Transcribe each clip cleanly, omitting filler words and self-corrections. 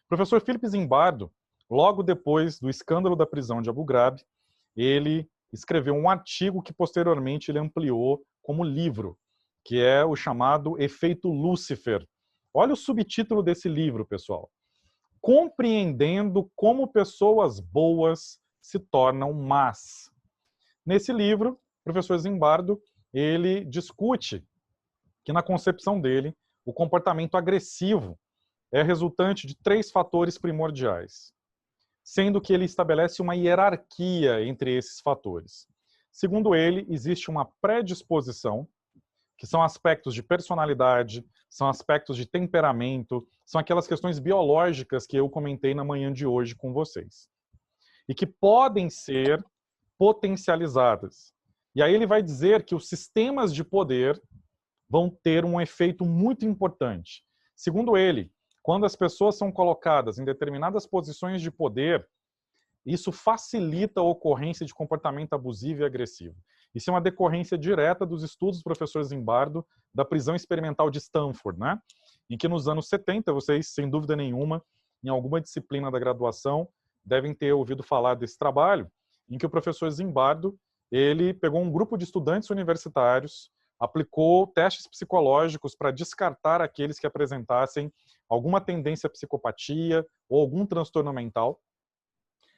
O professor Philip Zimbardo, logo depois do escândalo da prisão de Abu Ghraib, ele escreveu um artigo que posteriormente ele ampliou como livro, que é o chamado Efeito Lúcifer. Olha o subtítulo desse livro, pessoal. Compreendendo como pessoas boas se tornam más. Nesse livro, o professor Zimbardo, ele discute que na concepção dele, o comportamento agressivo é resultante de 3 fatores primordiais, sendo que ele estabelece uma hierarquia entre esses fatores. Segundo ele, existe uma predisposição, que são aspectos de personalidade, são aspectos de temperamento, são aquelas questões biológicas que eu comentei na manhã de hoje com vocês. E que podem ser potencializadas. E aí ele vai dizer que os sistemas de poder vão ter um efeito muito importante. Segundo ele, quando as pessoas são colocadas em determinadas posições de poder, isso facilita a ocorrência de comportamento abusivo e agressivo. Isso é uma decorrência direta dos estudos do professor Zimbardo da prisão experimental de Stanford, né? Em que nos anos 70, vocês, sem dúvida nenhuma, em alguma disciplina da graduação, devem ter ouvido falar desse trabalho, em que o professor Zimbardo, ele pegou um grupo de estudantes universitários, aplicou testes psicológicos para descartar aqueles que apresentassem alguma tendência à psicopatia ou algum transtorno mental.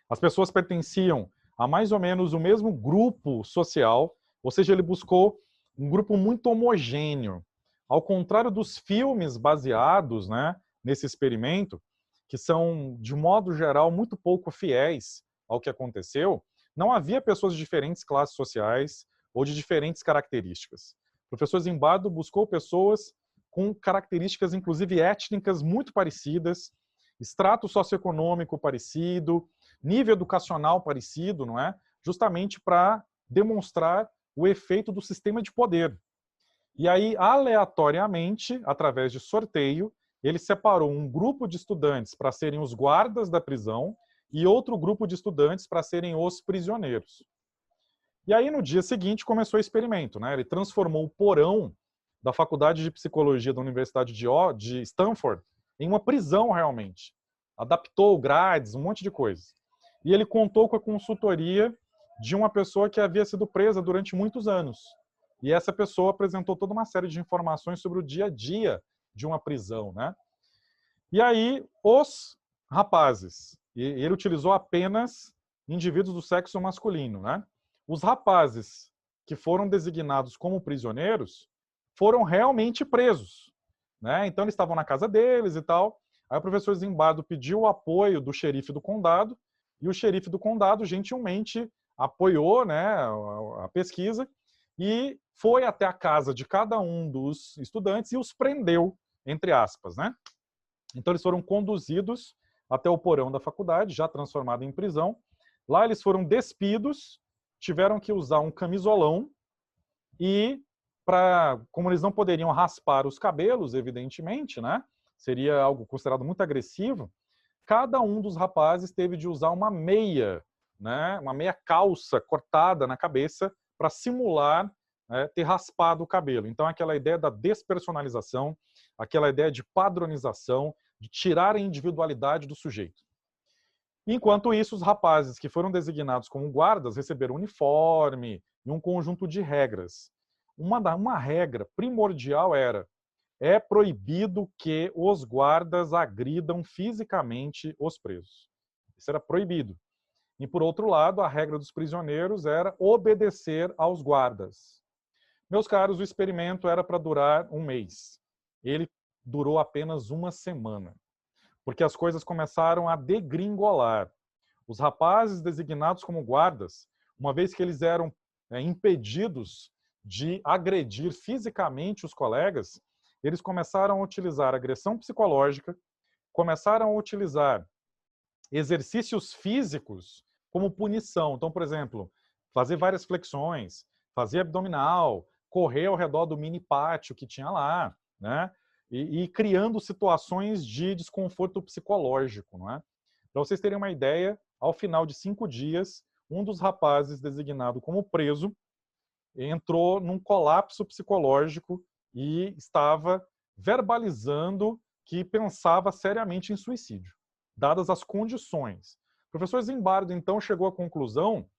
As pessoas pertenciam a mais ou menos o mesmo grupo social, ou seja, ele buscou um grupo muito homogêneo. Ao contrário dos filmes baseados, né, nesse experimento, que são, de modo geral, muito pouco fiéis ao que aconteceu, não havia pessoas de diferentes classes sociais ou de diferentes características. O professor Zimbardo buscou pessoas com características, inclusive étnicas, muito parecidas, extrato socioeconômico parecido, nível educacional parecido, não é? Justamente para demonstrar o efeito do sistema de poder. E aí, aleatoriamente, através de sorteio, ele separou um grupo de estudantes para serem os guardas da prisão e outro grupo de estudantes para serem os prisioneiros. E aí, no dia seguinte, começou o experimento, né? Ele transformou o porão da Faculdade de Psicologia da Universidade de Stanford em uma prisão, realmente. Adaptou grades, um monte de coisas. E ele contou com a consultoria de uma pessoa que havia sido presa durante muitos anos. E essa pessoa apresentou toda uma série de informações sobre o dia a dia de uma prisão, né? E aí, os rapazes, e ele utilizou apenas indivíduos do sexo masculino, né? Os rapazes que foram designados como prisioneiros foram realmente presos, né? Então, eles estavam na casa deles e tal. Aí o professor Zimbardo pediu o apoio do xerife do condado, e o xerife do condado gentilmente apoiou, né, a pesquisa e foi até a casa de cada um dos estudantes e os prendeu, entre aspas, né? Então eles foram conduzidos até o porão da faculdade, já transformado em prisão. Lá eles foram despidos, tiveram que usar um camisolão e, como eles não poderiam raspar os cabelos, evidentemente, né? Seria algo considerado muito agressivo, cada um dos rapazes teve de usar uma meia, né? Uma meia calça cortada na cabeça para simular ter raspado o cabelo. Então, aquela ideia da despersonalização, aquela ideia de padronização, de tirar a individualidade do sujeito. Enquanto isso, os rapazes que foram designados como guardas receberam uniforme e um conjunto de regras. Uma regra primordial é proibido que os guardas agridam fisicamente os presos. Isso era proibido. E, por outro lado, a regra dos prisioneiros era obedecer aos guardas. Meus caros, o experimento era para durar um mês. Ele durou apenas uma semana, porque as coisas começaram a degringolar. Os rapazes designados como guardas, uma vez que eles eram impedidos de agredir fisicamente os colegas, eles começaram a utilizar agressão psicológica, começaram a utilizar exercícios físicos como punição. Então, por exemplo, fazer várias flexões, fazer abdominal, correr ao redor do mini pátio que tinha lá, né? E criando situações de desconforto psicológico, não é? Para vocês terem uma ideia, ao final de 5 dias, um dos rapazes designado como preso entrou num colapso psicológico e estava verbalizando que pensava seriamente em suicídio. dadas as condições. O professor Zimbardo, então, chegou à conclusão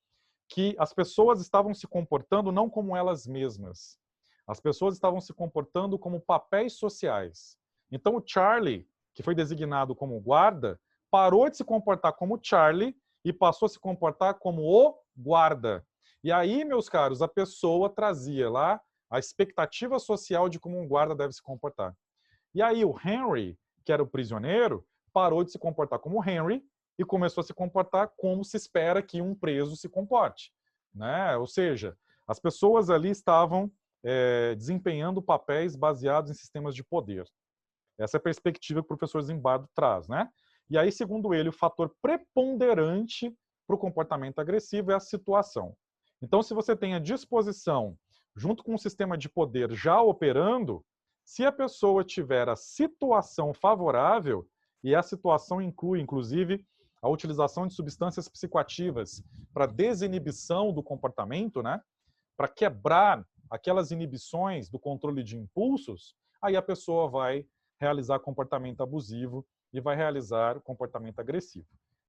que as pessoas estavam se comportando não como elas mesmas. As pessoas estavam se comportando como papéis sociais. Então, o Charlie, que foi designado como guarda, parou de se comportar como Charlie e passou a se comportar como o guarda. E aí, meus caros, a pessoa trazia lá a expectativa social de como um guarda deve se comportar. E aí, o Henry, que era o prisioneiro, parou de se comportar como Henry e começou a se comportar como se espera que um preso se comporte, né? Ou seja, as pessoas ali estavam desempenhando papéis baseados em sistemas de poder. Essa é a perspectiva que o professor Zimbardo traz, né? E aí, segundo ele, o fator preponderante para o comportamento agressivo é a situação. Então, se você tem a disposição, junto com um sistema de poder já operando, se a pessoa tiver a situação favorável, e a situação inclui, inclusive, a utilização de substâncias psicoativas para desinibição do comportamento, né? Para quebrar aquelas inibições do controle de impulsos, aí a pessoa vai realizar comportamento abusivo e vai realizar comportamento agressivo.